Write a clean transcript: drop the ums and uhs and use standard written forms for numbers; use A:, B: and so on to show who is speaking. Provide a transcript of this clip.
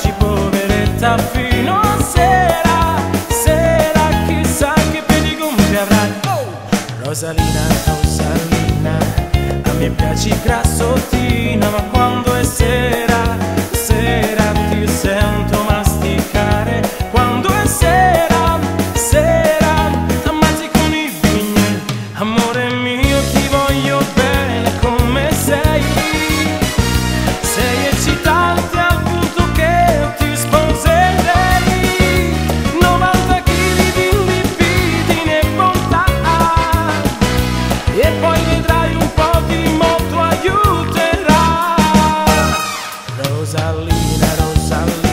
A: piaci poveretta fino a sera, sera, chissà che pedicombri avrai. Rosalina, Rosalina, a me piaci grassottina, ma quando è sera, sera ti sento masticare. Quando è sera, sera, ammazzi con i pugni. Amore mio, ti voglio bene come sei. Sei eccitante al punto che ti sposerei. 90 kg di libidine e bontà, e poi vedrai un po' di moto aiuterà. Rosalina, Rosalina,